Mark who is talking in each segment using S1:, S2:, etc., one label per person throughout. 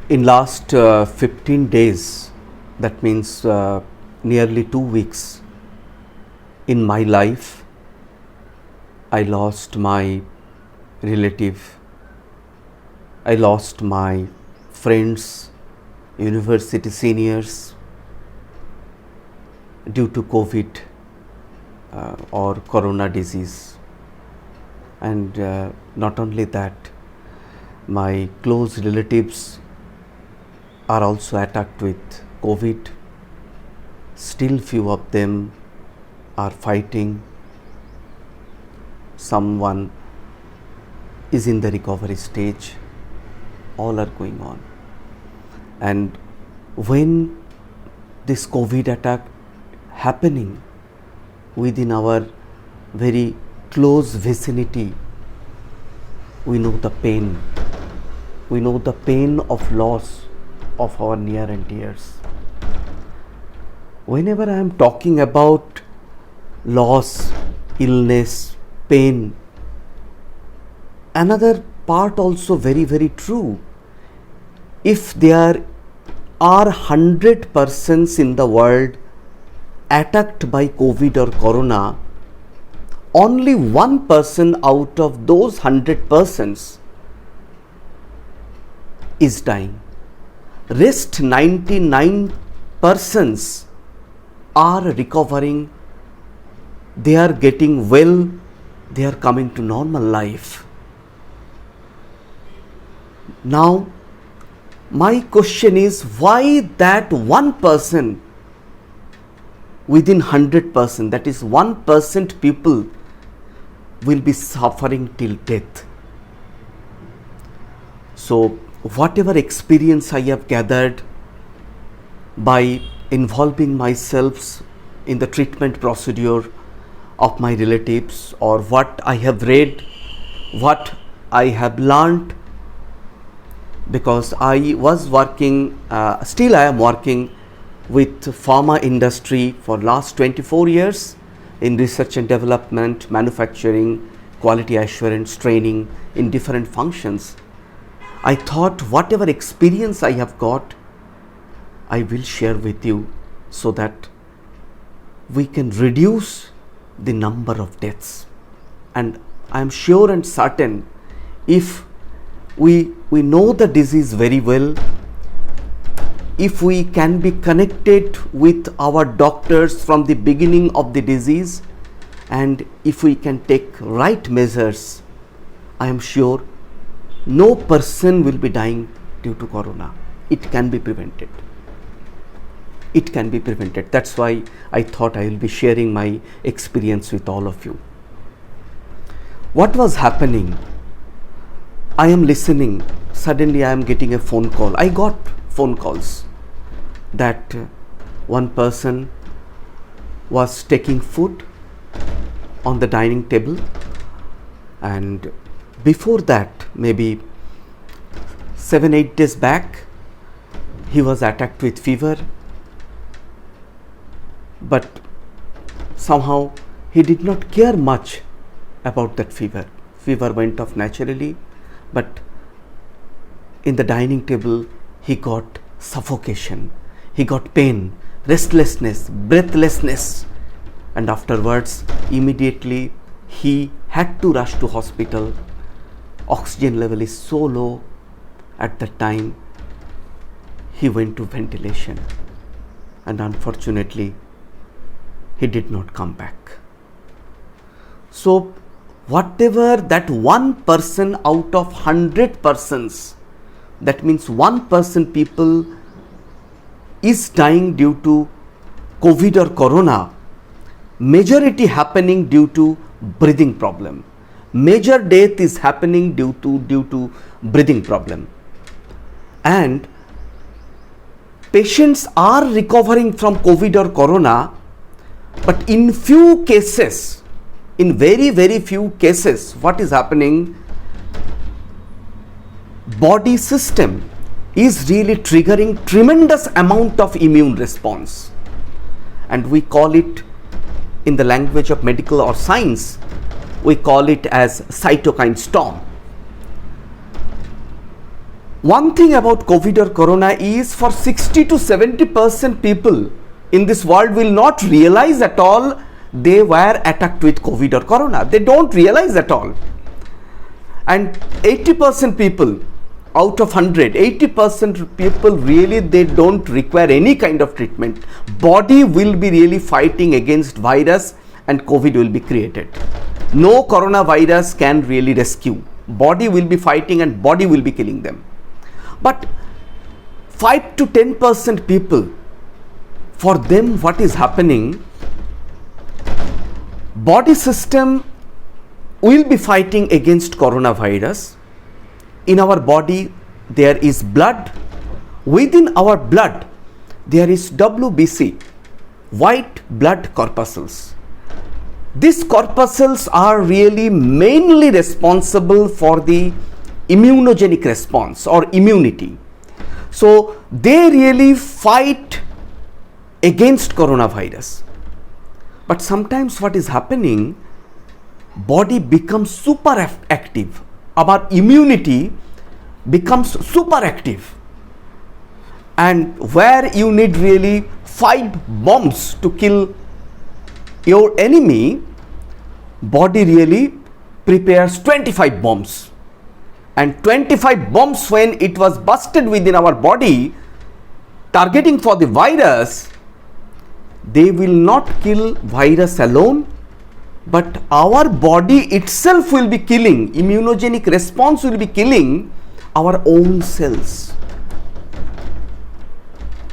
S1: In last 15 days, that means nearly 2 weeks, in my life, I lost my relative, I lost my friends, university seniors due to COVID or corona disease. And not only that, my close relatives are also attacked with COVID. Still few of them are fighting. Someone is in the recovery stage. All are going on. And when this COVID attack happening within our very close vicinity, we know the pain. We know the pain of loss of our near and dears. Whenever I am talking about loss, illness, pain, another part also very, very true. If there are 100 persons in the world attacked by COVID or corona, only one person out of those 100 persons is dying. Rest 99 persons are recovering, they are getting well, they are coming to normal life. Now, my question is, why that one person within 100%, that is 1% people will be suffering till death? So, whatever experience I have gathered by involving myself in the treatment procedure of my relatives, or what I have read, what I have learned, because I was working, still I am working with pharma industry for last 24 years in research and development, manufacturing, quality assurance, training in different functions. I thought whatever experience I have got, I will share with you so that we can reduce the number of deaths. And I am sure and certain, if we know the disease very well, if we can be connected with our doctors from the beginning of the disease, and if we can take right measures, I am sure no person will be dying due to corona. It can be prevented. It can be prevented. That's why I thought I will be sharing my experience with all of you. What was happening? I am listening. Suddenly I am getting a phone call. I got phone calls that one person was taking food on the dining table, and before that, maybe 7-8 days back, he was attacked with fever, but somehow he did not care much about that fever. Fever went off naturally, but in the dining table he got suffocation, he got pain, restlessness, breathlessness, and afterwards immediately he had to rush to hospital. Oxygen level is so low at that time, he went to ventilation, and unfortunately he did not come back. So whatever that one person out of 100 persons, that means 1% people is dying due to COVID or corona, majority happening due to breathing problem. Major death is happening due to breathing problem. And patients are recovering from COVID or corona, but in few cases, in very, very few cases, what is happening? Body system is really triggering tremendous amount of immune response, and we call it, in the language of medical or science, we call it as cytokine storm. One thing about COVID or corona is for 60 to 70% people in this world will not realize at all they were attacked with COVID or corona. They don't realize at all. And 80% people out of 100, 80% people really they don't require any kind of treatment. Body will be really fighting against virus and COVID will be created. No coronavirus can really rescue. Body will be fighting and body will be killing them. But 5 to 10% people, for them what is happening, body system will be fighting against coronavirus. In our body there is blood. Within our blood there is WBC, white blood corpuscles. These corpuscles are really mainly responsible for the immunogenic response or immunity. So they really fight against coronavirus. But sometimes what is happening, body becomes super active. Our immunity becomes super active. And where you need really 5 bombs to kill your enemy, body really prepares 25 bombs. And 25 bombs, when it was busted within our body, targeting for the virus, they will not kill virus alone, but our body itself will be killing, immunogenic response will be killing our own cells.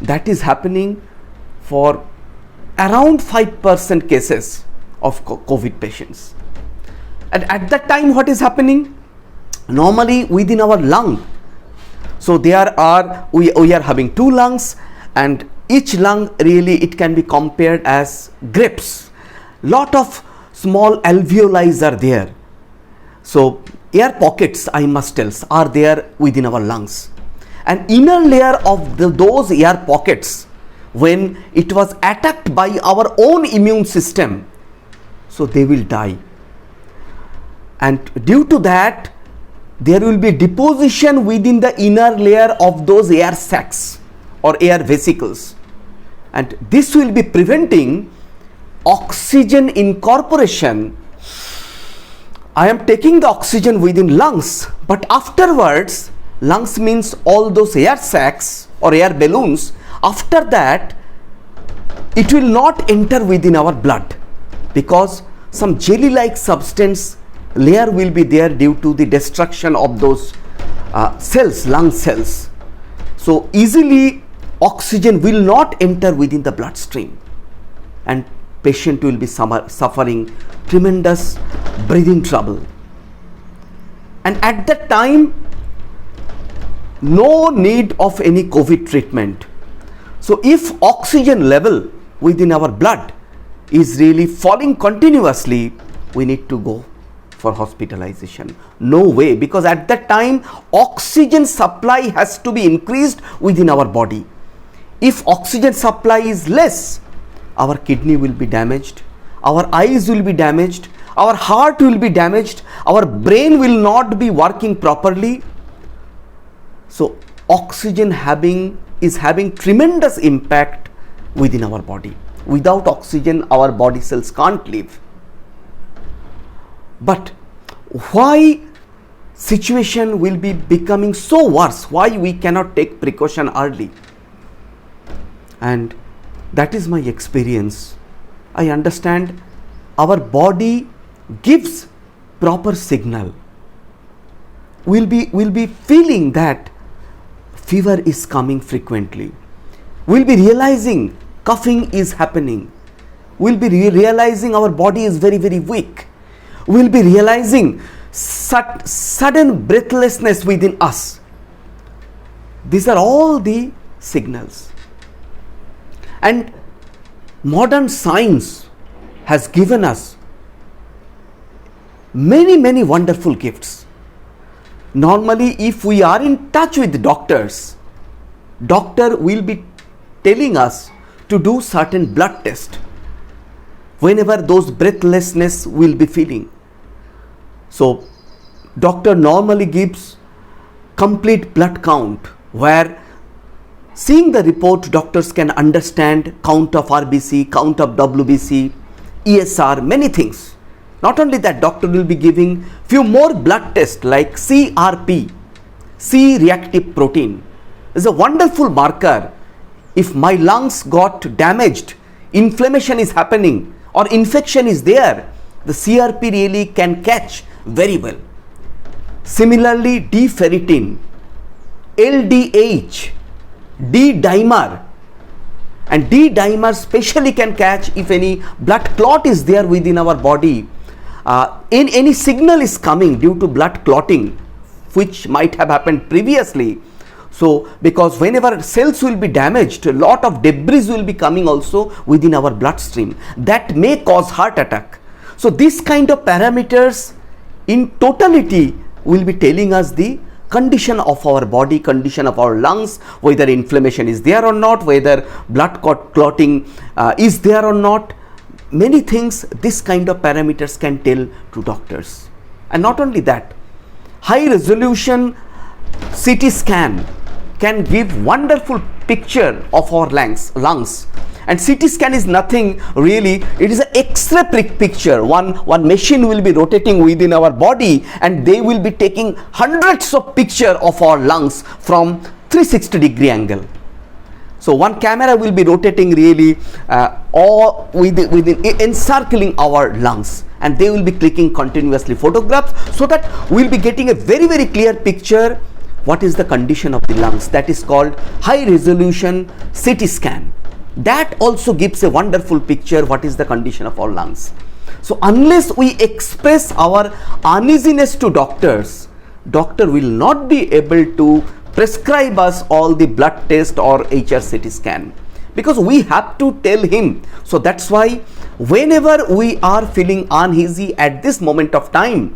S1: That is happening for around 5% cases of COVID patients. And at that time what is happening? Normally within our lung, so we are having 2 lungs, and each lung really it can be compared as grapes. Lot of small alveoli are there. So air pockets, I must tell, are there within our lungs. An inner layer of those air pockets, when it was attacked by our own immune system, so they will die. And due to that, there will be deposition within the inner layer of those air sacs or air vesicles, and this will be preventing oxygen incorporation. I am taking the oxygen within lungs, but afterwards, lungs means all those air sacs or air balloons, after that it will not enter within our blood, because some jelly like substance layer will be there due to the destruction of those cells, lung cells. So easily oxygen will not enter within the bloodstream, and patient will be suffering tremendous breathing trouble. And at that time, no need of any COVID treatment. So if oxygen level within our blood is really falling continuously, we need to go for hospitalization. No way, because at that time oxygen supply has to be increased within our body. If oxygen supply is less, our kidney will be damaged, our eyes will be damaged, our heart will be damaged, our brain will not be working properly. So oxygen is having tremendous impact within our body. Without oxygen, our body cells can't live. But why situation will be becoming so worse? Why we cannot take precaution early? And that is my experience. I understand our body gives proper signal. We'll be feeling that fever is coming frequently. We'll be realizing coughing is happening. We'll be realizing our body is very, very weak. We'll be realizing sudden breathlessness within us. These are all the signals. And modern science has given us many, many wonderful gifts. Normally, if we are in touch with doctors, doctor will be telling us to do certain blood test whenever those breathlessness will be feeling. So doctor normally gives complete blood count, where seeing the report, doctors can understand count of RBC, count of WBC, ESR, many things. Not only that, doctor will be giving few more blood tests like CRP, C-reactive protein. Is a wonderful marker. If my lungs got damaged, inflammation is happening or infection is there, the CRP really can catch very well. Similarly, D-ferritin, LDH, D-dimer, and D-dimer specially can catch if any blood clot is there within our body. In any signal is coming due to blood clotting, which might have happened previously. So, because whenever cells will be damaged, a lot of debris will be coming also within our bloodstream. That may cause heart attack. So, this kind of parameters in totality will be telling us the condition of our body, condition of our lungs, whether inflammation is there or not, whether blood clotting is there or not. Many things this kind of parameters can tell to doctors. And not only that, high resolution CT scan can give wonderful picture of our lungs. And CT scan is nothing really, it is an X-ray picture. One machine will be rotating within our body and they will be taking hundreds of pictures of our lungs from 360-degree angle. So one camera will be rotating really or within encircling our lungs, and they will be clicking continuously photographs so that we'll be getting a very, very clear picture what is the condition of the lungs. That is called high resolution CT scan. That also gives a wonderful picture what is the condition of our lungs. So unless we express our uneasiness to doctors, doctor will not be able to prescribe us all the blood test or HRCT scan, because we have to tell him. So that's why whenever we are feeling uneasy at this moment of time,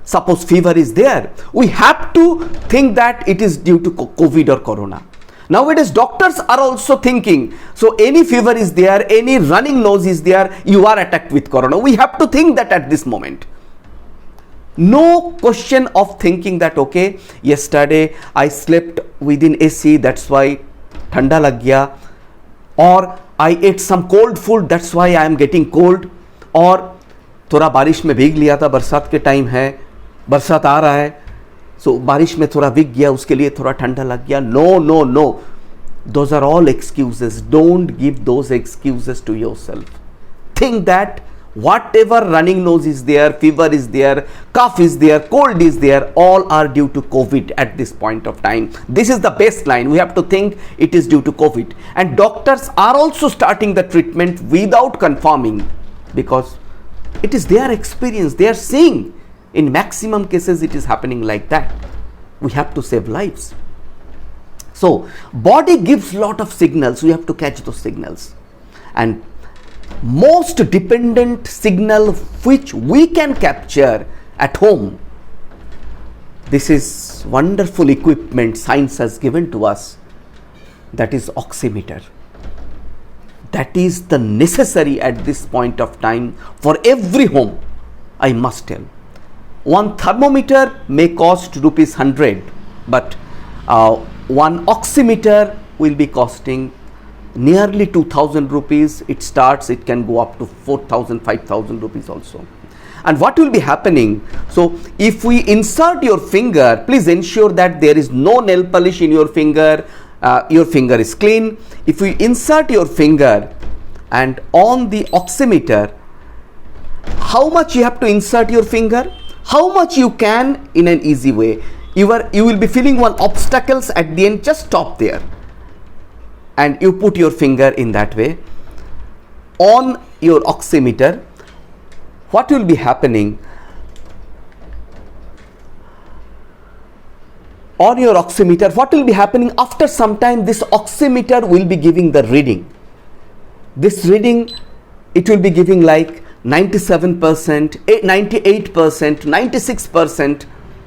S1: suppose fever is there, we have to think that it is due to COVID or corona. Nowadays doctors are also thinking, so any fever is there, any running nose is there, you are attacked with corona. We have to think that at this moment. No question of thinking that okay, yesterday I slept within AC, that's why thanda lag gaya, or I ate some cold food, that's why I am getting cold, or थोड़ा बारिश में भीग लिया था, बरसात के time है, बरसात आ रहा है, so बारिश में थोड़ा भीग गया, उसके लिए थोड़ा ठंडा लग गया. No, those are all excuses. Don't give those excuses to yourself. Think that whatever running nose is there, fever is there, cough is there, cold is there, all are due to COVID at this point of time. This is the baseline. We have to think it is due to COVID. And doctors are also starting the treatment without confirming, because it is their experience. They are seeing in maximum cases it is happening like that. We have to save lives. So body gives lot of signals. We have to catch those signals. And most dependent signal which we can capture at home, this is wonderful equipment science has given to us, that is oximeter. That is the necessary at this point of time for every home, I must tell. One thermometer may cost rupees 100, but one oximeter will be costing nearly 2000 rupees. It can go up to 4000, 5000 rupees also. And what will be happening? So if we insert your finger, please ensure that there is no nail polish in your finger is clean. If we insert your finger and on the oximeter, how much you have to insert your finger? How much you can in an easy way. You will be feeling one obstacles at the end, just stop there. And you put your finger in that way on your oximeter. What will be happening? On your oximeter, what will be happening after some time? This oximeter will be giving the reading. This reading, it will be giving like 97%, 98%, 96%.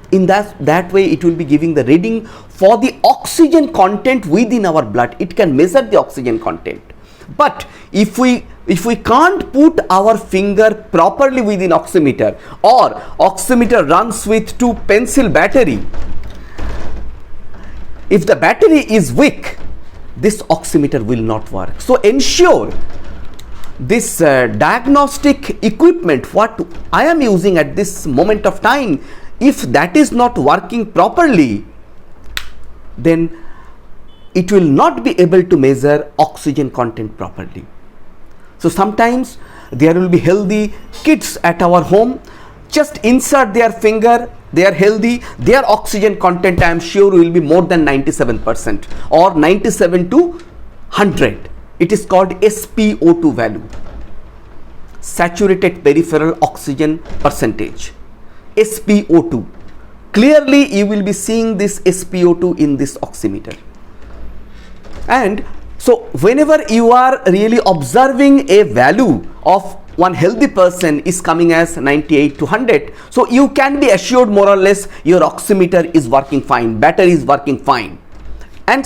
S1: In that way it will be giving the reading for the oxygen content within our blood. It can measure the oxygen content. But if we can't put our finger properly within oximeter, or oximeter runs with 2 pencil battery, if the battery is weak, this oximeter will not work. So ensure this diagnostic equipment what I am using at this moment of time, if that is not working properly, then it will not be able to measure oxygen content properly. So sometimes there will be healthy kids at our home, just insert their finger, they are healthy, their oxygen content I am sure will be more than 97% or 97 to 100. It is called SpO2 value, saturated peripheral oxygen percentage, SpO2. Clearly you will be seeing this SpO2 in this oximeter. And so whenever you are really observing a value of one healthy person is coming as 98 to 100, so you can be assured more or less your oximeter is working fine, battery is working fine. And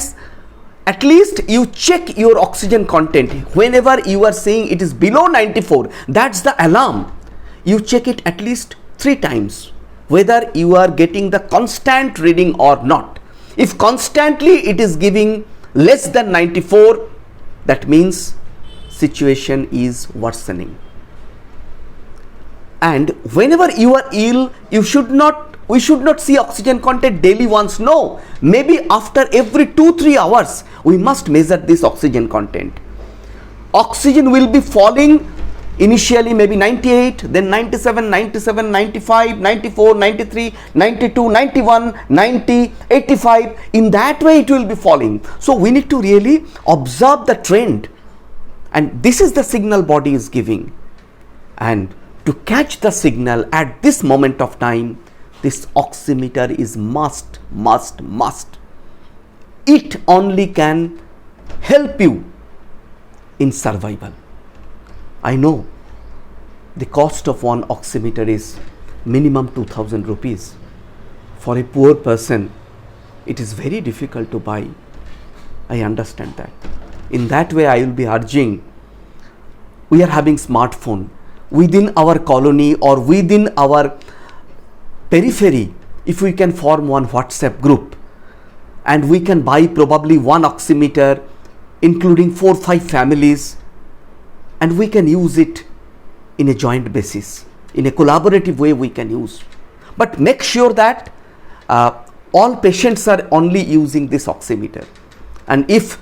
S1: at least you check your oxygen content whenever you are saying it is below 94, that's the alarm. You check it at least 3 times whether you are getting the constant reading or not. If constantly it is giving less than 94, that means situation is worsening. And whenever you are ill, we should not see oxygen content daily once. No, maybe after every 2-3 hours we must measure this oxygen content. Oxygen will be falling initially maybe 98, then 97, 95, 94, 93, 92, 91, 90, 85. In that way it will be falling. So we need to really observe the trend, and this is the signal body is giving. And to catch the signal at this moment of time, this oximeter is must. It only can help you in survival. I know the cost of one oximeter is minimum 2000 rupees. For a poor person, it is very difficult to buy. I understand that. In that way, I will be urging, we are having smartphone within our colony or within our periphery. If we can form one WhatsApp group and we can buy probably one oximeter including 4-5 families, and we can use it in a joint basis, in a collaborative way we can use. But make sure that all patients are only using this oximeter. And if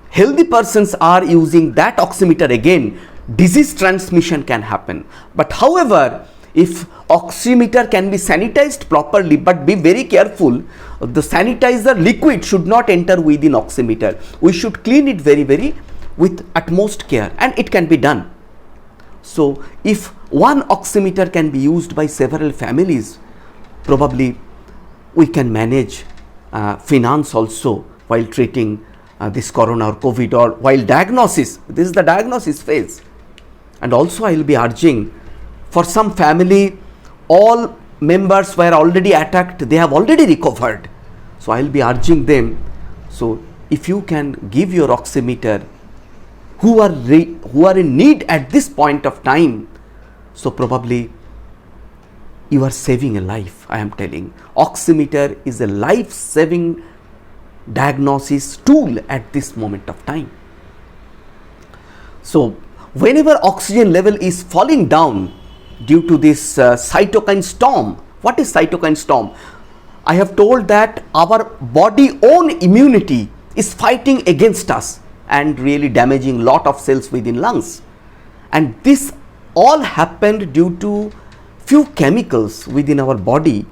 S1: healthy persons are using that oximeter, again disease transmission can happen. But however, if oximeter can be sanitized properly, but be very careful, the sanitizer liquid should not enter within oximeter. We should clean it very with utmost care, and it can be done. So if one oximeter can be used by several families, probably we can manage finance also while treating this corona or COVID, or while diagnosis. This is the diagnosis phase. And also I will be urging, for some family all members were already attacked, they have already recovered. So I will be urging them, so if you can give your oximeter who are in need at this point of time, so probably you are saving a life. I am telling, oximeter is a life-saving diagnosis tool at this moment of time. So whenever oxygen level is falling down due to this cytokine storm. What is cytokine storm? I have told that our body own immunity is fighting against us and really damaging lot of cells within lungs. And this all happened due to few chemicals within our body,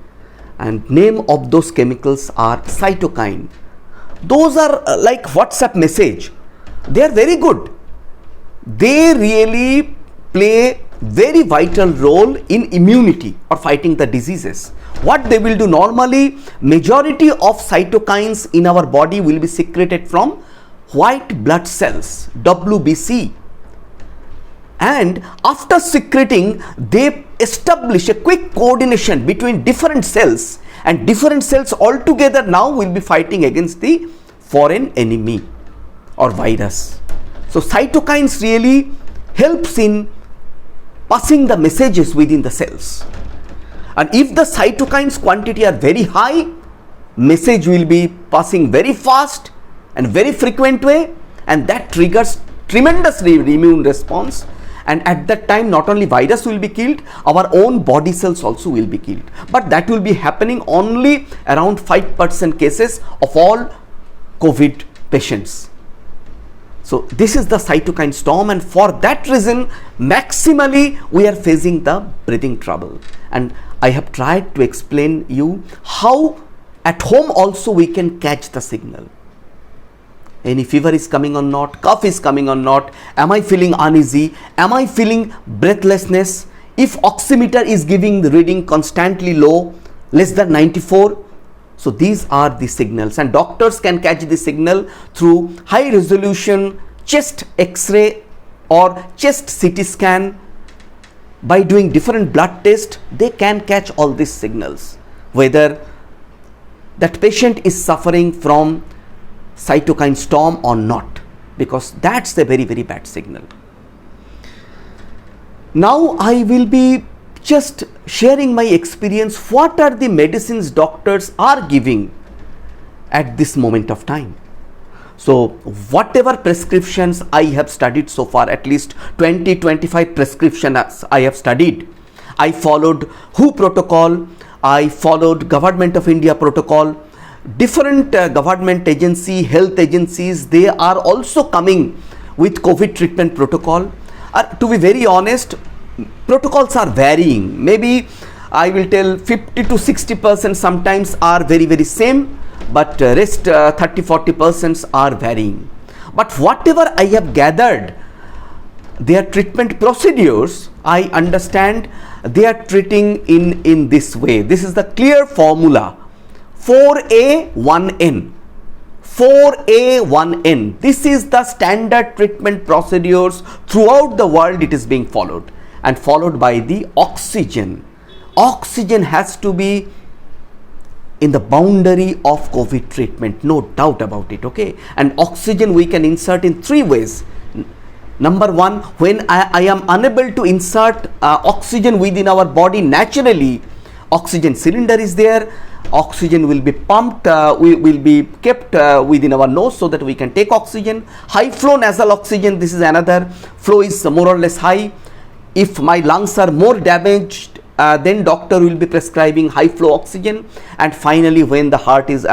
S1: and name of those chemicals are cytokine. Those are like WhatsApp message. They are very good. They really play very vital role in immunity or fighting the diseases. What they will do normally, majority of cytokines in our body will be secreted from white blood cells, WBC. And after secreting, they establish a quick coordination between different cells, and different cells altogether now will be fighting against the foreign enemy or virus. So cytokines really helps in passing the messages within the cells. And if the cytokines quantity are very high, message will be passing very fast and very frequent way, and that triggers tremendous immune response, and at that time not only virus will be killed, our own body cells also will be killed. But that will be happening only around 5% cases of all COVID patients. So this is the cytokine storm, and for that reason maximally we are facing the breathing trouble. And I have tried to explain you how at home also we can catch the signal. Any fever is coming or not, cough is coming or not, am I feeling uneasy, am I feeling breathlessness, if oximeter is giving the reading constantly low, less than 94. So these are the signals, and doctors can catch the signal through high resolution chest X-ray or chest CT scan. By doing different blood tests, they can catch all these signals, whether that patient is suffering from cytokine storm or not, because that's a very, very bad signal. Now I will be just sharing my experience, what are the medicines doctors are giving at this moment of time. So whatever prescriptions I have studied so far, at least 20-25 prescriptions I have studied, I followed WHO protocol, I followed Government of India protocol, different government agency, health agencies, they are also coming with COVID treatment protocol. To be very honest, protocols are varying. Maybe I will tell 50 to 60% sometimes are very, very same, but rest 30-40% are varying. But whatever I have gathered, their treatment procedures, I understand they are treating in this way. This is the clear formula: 4A1N. 4A1N. This is the standard treatment procedures throughout the world. It is being followed, and followed by the oxygen. Oxygen has to be in the boundary of COVID treatment, no doubt about it, okay? And oxygen we can insert in 3 ways. Number 1, when I am unable to insert oxygen within our body naturally, oxygen cylinder is there, oxygen will be pumped, will be kept within our nose so that we can take oxygen. High flow nasal oxygen, this is another. Flow is more or less high. If my lungs are more damaged, then doctor will be prescribing high flow oxygen. And finally, when the heart is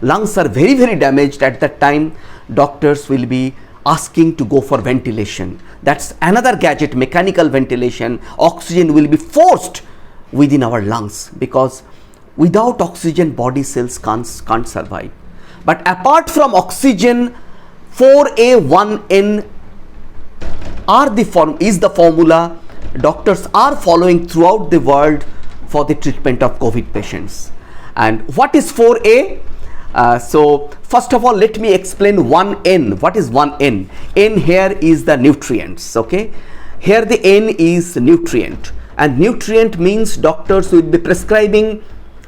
S1: lungs are very, very damaged, at that time doctors will be asking to go for ventilation. That's another gadget, mechanical ventilation. Oxygen will be forced within our lungs, because without oxygen body cells can't survive. But apart from oxygen, 4A1N is the formula doctors are following throughout the world for the treatment of COVID patients. And what is 4A? So first of all, let me explain 1N. What is 1N? N here is the nutrients, okay? Here the N is nutrient, and nutrient means doctors will be prescribing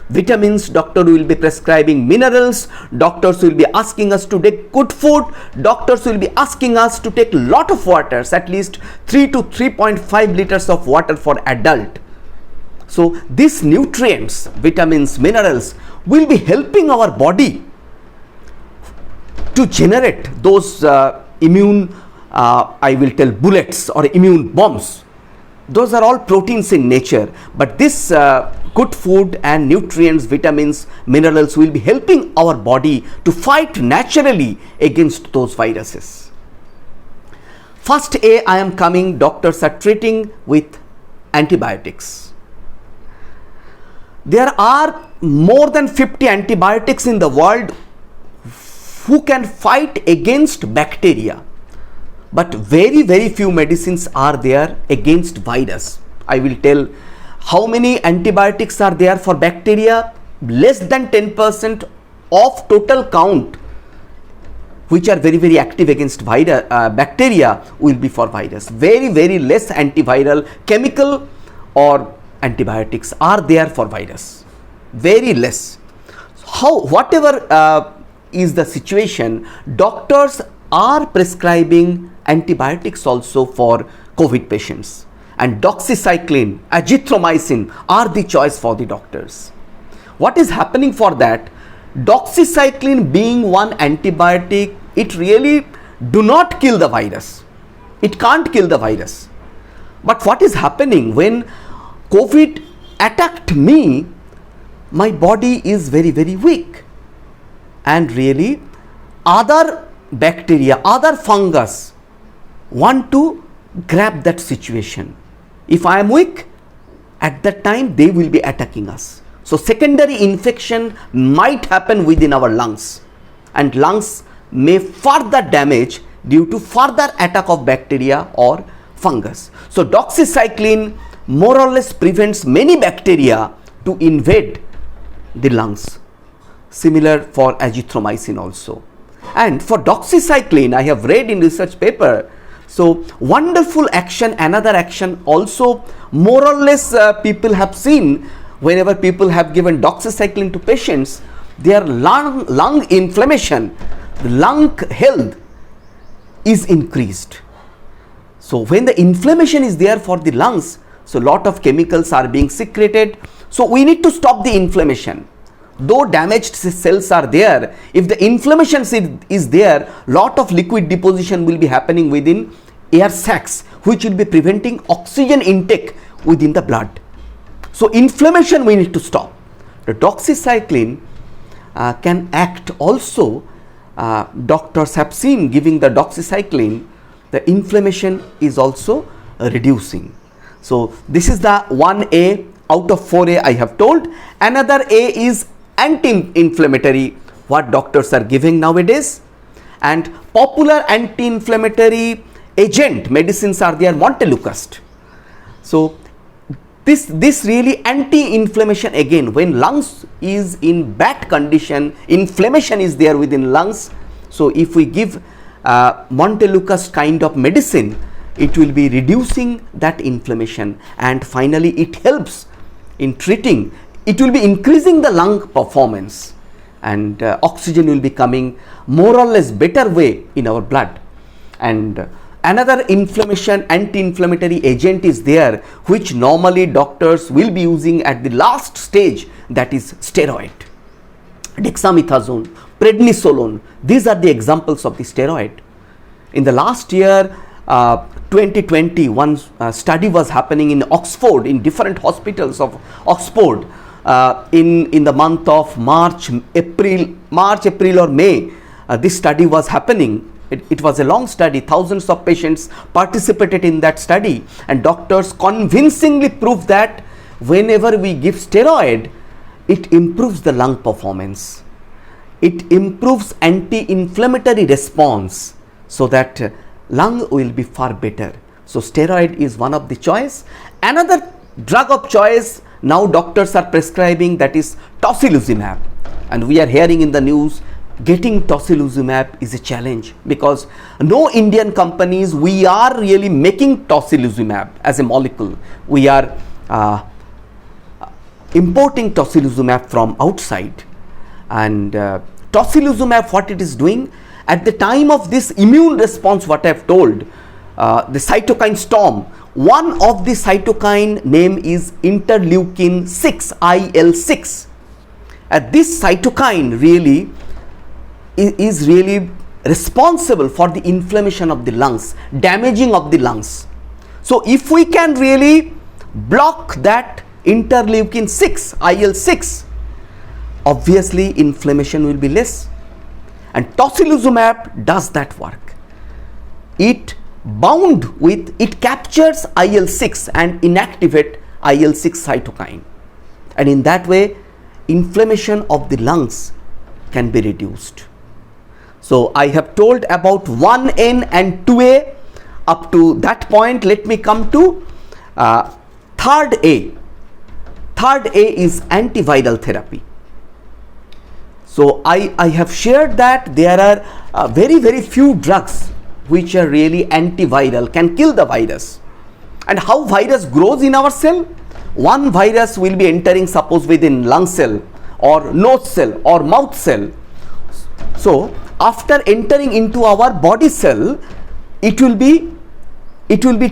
S1: vitamins, doctor will be prescribing minerals, doctors will be asking us to take good food, doctors will be asking us to take lot of waters, at least 3 to 3.5 liters of water for adult. So these nutrients, vitamins, minerals will be helping our body to generate those immune, I will tell, bullets or immune bombs. Those are all proteins in nature, but this good food and nutrients, vitamins, minerals will be helping our body to fight naturally against those viruses. First A, I am coming, doctors are treating with antibiotics. There are more than 50 antibiotics in the world who can fight against bacteria, but very, very few medicines are there against virus. I will tell how many antibiotics are there for bacteria. Less than 10% of total count which are very, very active against bacteria will be for virus. Very, very less antiviral chemical or antibiotics are there for virus. Very less. Whatever is the situation, doctors are prescribing antibiotics also for COVID patients, and doxycycline, azithromycin are the choice for the doctors. What is happening for that? doxycycline being one antibiotic, it really do not kill the virus. It can't kill the virus. But what is happening when COVID attacked me, my body is very, very weak. And really other bacteria, other fungus want to grab that situation. If I am weak, at that time they will be attacking us. So secondary infection might happen within our lungs, and lungs may further damage due to further attack of bacteria or fungus. So doxycycline more or less prevents many bacteria to invade the lungs. Similar for azithromycin also. And for doxycycline, I have read in research paper, so wonderful action. Another action also more or less people have seen whenever people have given doxycycline to patients, their lung inflammation, the lung health is increased. So when the inflammation is there for the lungs, so lot of chemicals are being secreted. So we need to stop the inflammation. Though damaged cells are there, if the inflammation is there, lot of liquid deposition will be happening within air sacs, which will be preventing oxygen intake within the blood. So inflammation we need to stop. The doxycycline can act also. Doctors have seen giving the doxycycline, the inflammation is also reducing. So this is the 1A out of 4A I have told. Another A is anti-inflammatory, what doctors are giving nowadays. And popular anti-inflammatory agent medicines are there, Montelukast. So this really anti-inflammation, again when lungs is in bad condition, inflammation is there within lungs. So if we give Montelukast kind of medicine, it will be reducing that inflammation, and finally it helps in treating. It will be increasing the lung performance, and oxygen will be coming more or less better way in our blood. And another inflammation anti-inflammatory agent is there, which normally doctors will be using at the last stage, that is steroid. Dexamethasone, prednisolone, these are the examples of the steroid. In the last year 2020, one study was happening in Oxford, in different hospitals of Oxford, in the month of March, April or May. This study was happening. It was a long study. Thousands of patients participated in that study, and doctors convincingly proved that whenever we give steroid, it improves the lung performance. It improves anti-inflammatory response, so that lung will be far better. So steroid is one of the choice. Another drug of choice now doctors are prescribing, that is tocilizumab, and we are hearing in the news getting tocilizumab is a challenge, because no Indian companies we are really making tocilizumab as a molecule. We are importing tocilizumab from outside, and tocilizumab, what it is doing at the time of this immune response, what I have told, the cytokine storm, one of the cytokine name is interleukin 6, IL-6. This cytokine really is really responsible for the inflammation of the lungs, damaging of the lungs. So if we can really block that interleukin 6, IL-6, obviously inflammation will be less, and tocilizumab does that work. It captures IL-6 and inactivate IL-6 cytokine, and in that way inflammation of the lungs can be reduced. So I have told about 1N and 2A. Up to that point, let me come to third A. Third A is antiviral therapy. So I have shared that there are very few drugs which are really antiviral, can kill the virus. And how virus grows in our cell? One virus will be entering, suppose within lung cell or nose cell or mouth cell. So after entering into our body cell, it will be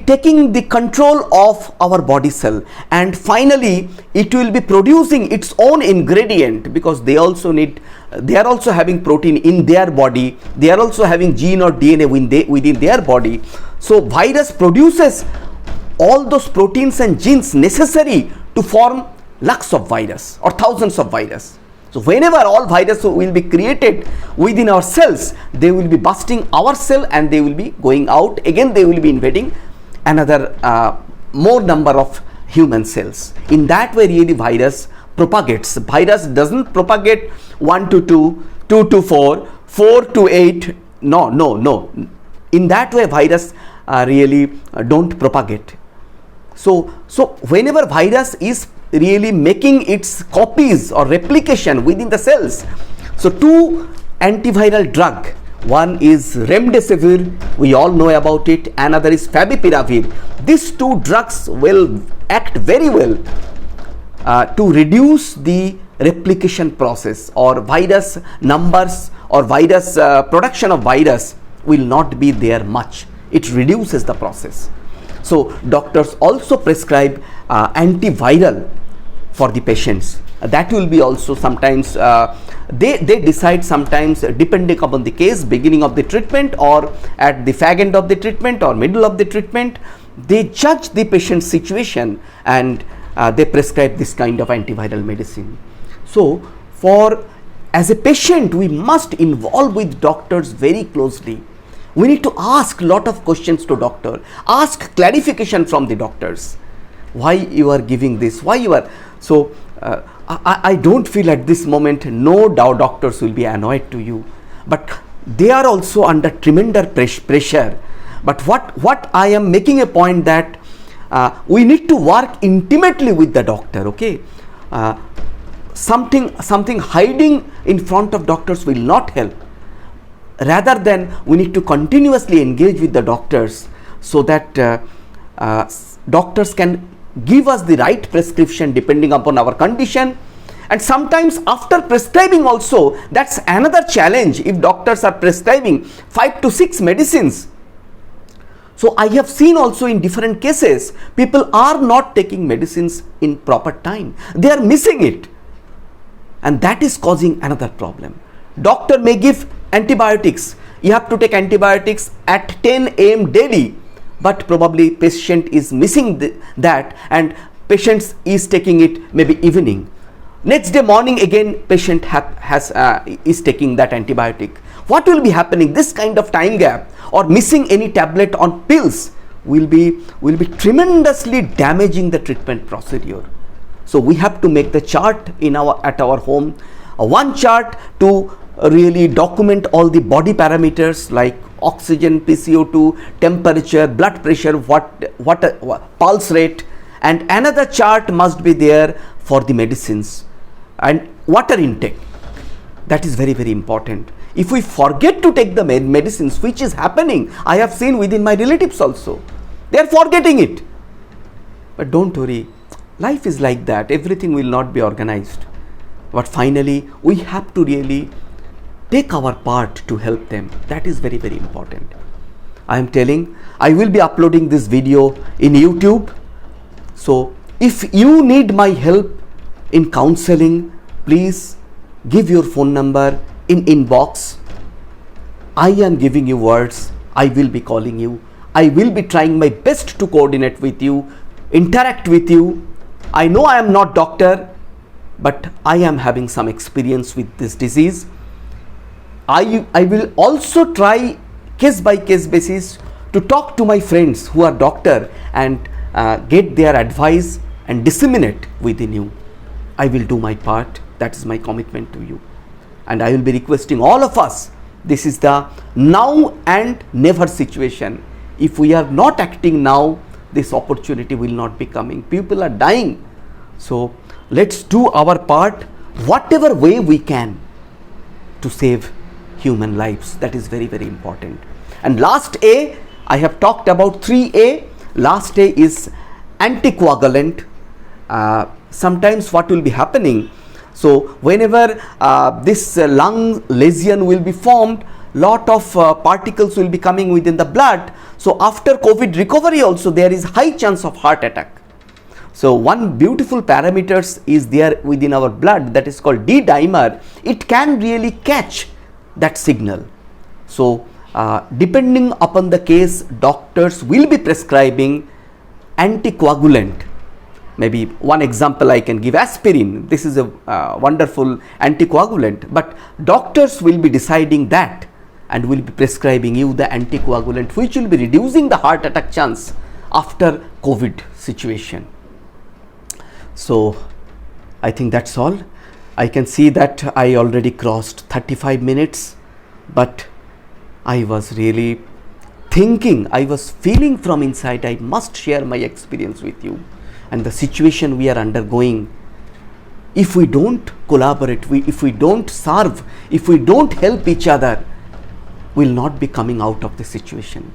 S1: taking the control of our body cell, and finally it will be producing its own ingredient, because they also need they are also having protein in their body, they are also having gene or DNA within their body. So virus produces all those proteins and genes necessary to form lakhs of virus or thousands of virus. So whenever all virus will be created within our cells, they will be busting our cell and they will be going out again, they will be invading another more number of human cells. In that way really virus propagates. Virus doesn't propagate 1 to 2, 2 to 4, 4 to 8. No. In that way virus really don't propagate. So whenever virus is really making its copies or replication within the cells, so two antiviral drug, one is remdesivir, we all know about it, another is favipiravir. These two drugs will act very well to reduce the replication process, or virus numbers or virus production of virus will not be there much. It reduces the process. So doctors also prescribe antiviral for the patients. That will be also sometimes they decide sometimes depending upon the case, beginning of the treatment or at the fag end of the treatment or middle of the treatment, they judge the patient's situation and they prescribe this kind of antiviral medicine. So as a patient we must involve with doctors very closely. We need to ask lot of questions to doctor, ask clarification from the doctors. Why you are giving this, why you are, so I don't feel at this moment, no doubt doctors will be annoyed to you, but they are also under tremendous pressure. But what I am making a point that we need to work intimately with the doctor, okay? Something hiding in front of doctors will not help. Rather than we need to continuously engage with the doctors so that doctors can give us the right prescription depending upon our condition. And sometimes after prescribing also, that's another challenge if doctors are prescribing 5 to 6 medicines. So I have seen also in different cases, people are not taking medicines in proper time. They are missing it. And that is causing another problem. Doctor may give antibiotics. You have to take antibiotics at 10 a.m. daily, but probably patient is missing that and patient is taking it maybe evening. Next day morning again patient is taking that antibiotic. What will be happening? This kind of time gap or missing any tablet on pills will be tremendously damaging the treatment procedure. So we have to make the chart at our home, one chart to really document all the body parameters like oxygen, PCO2, temperature, blood pressure, pulse rate, and another chart must be there for the medicines and water intake. That is very, very important. If we forget to take the medicines, which is happening, I have seen within my relatives also, they are forgetting it. But don't worry, life is like that, everything will not be organized. But finally, we have to really take our part to help them. That is very, very important. I am telling, I will be uploading this video in YouTube. So if you need my help in counseling, please give your phone number in inbox. I am giving you words. I will be calling you. I will be trying my best to coordinate with you, interact with you. I know I am not doctor, but I am having some experience with this disease. I will also try case by case basis to talk to my friends who are doctor and get their advice and disseminate within you. I will do my part. That is my commitment to you. And I will be requesting all of us, this is the now and never situation. If we are not acting now, this opportunity will not be coming. People are dying. So let's do our part, whatever way we can, to save human lives. That is very, very important. And last A, I have talked about 3A. Last A is anticoagulant. Sometimes what will be happening, so whenever this lung lesion will be formed, lot of particles will be coming within the blood. So after COVID recovery also there is high chance of heart attack. So one beautiful parameters is there within our blood, that is called D dimer. It can really catch that signal. So depending upon the case, doctors will be prescribing anticoagulant. Maybe one example I can give, aspirin. This is a wonderful anticoagulant, but doctors will be deciding that and will be prescribing you the anticoagulant which will be reducing the heart attack chance after COVID situation. So I think that's all. I can see that I already crossed 35 minutes, but I was really thinking, I was feeling from inside, I must share my experience with you and the situation we are undergoing. If we don't collaborate, if we don't serve, if we don't help each other, we'll not be coming out of the situation.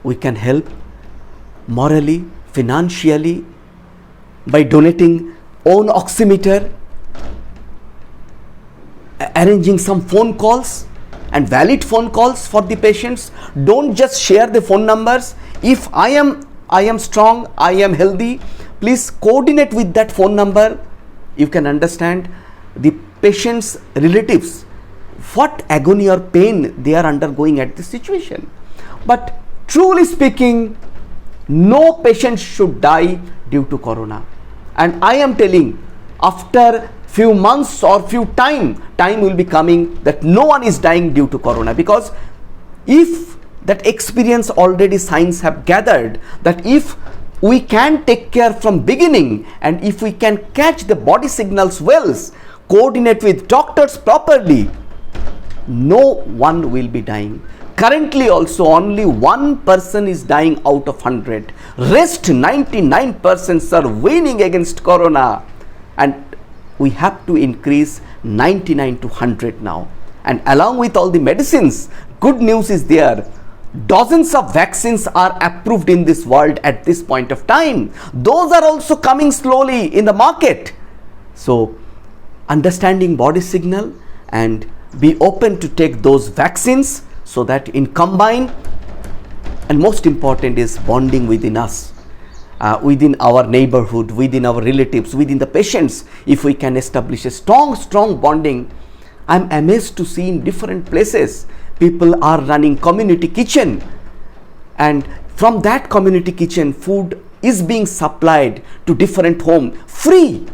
S1: We can help morally, financially, by donating own oximeter, arranging some phone calls and valid phone calls for the patients. Don't just share the phone numbers. If I am strong, I am healthy, please coordinate with that phone number. You can understand the patient's relatives, what agony or pain they are undergoing at this situation. But truly speaking, no patient should die due to corona. And I am telling, after few months or few time will be coming that no one is dying due to corona, because if that experience already science have gathered that if we can take care from beginning and if we can catch the body signals well, coordinate with doctors properly, no one will be dying. Currently also only one person is dying out of 100. Rest 99% are winning against corona, and we have to increase 99 to 100 now. And along with all the medicines, good news is there. Dozens of vaccines are approved in this world at this point of time. Those are also coming slowly in the market. So understanding body signal and be open to take those vaccines, so that in combine, and most important is bonding within us, within our neighborhood, within our relatives, within the patients. If we can establish a strong bonding, I'm amazed to see in different places people are running community kitchen, and from that community kitchen food is being supplied to different home free,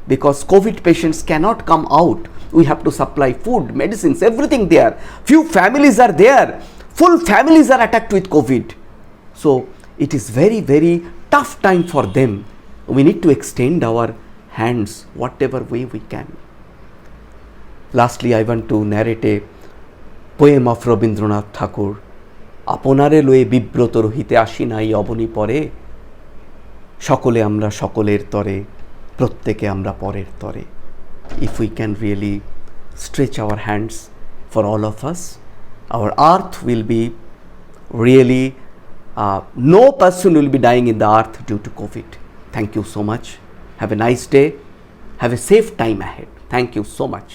S1: because COVID patients cannot come out. We have to supply food, medicines, everything there. Few families are there, full families are attacked with COVID. So it is very tough time for them. We need to extend our hands whatever way we can. Lastly, I want to narrate a poem of Rabindranath Tagore. Aponare loe bibrot rohite ashi nai oboni pore, সকলে আমরা সকলের তরে, প্রত্যেকে আমরা পরের তরে. If we can really stretch our hands for all of us, our earth will be really, no person will be dying in the earth due to COVID. Thank you so much. Have a nice day. Have a safe time ahead. Thank you so much.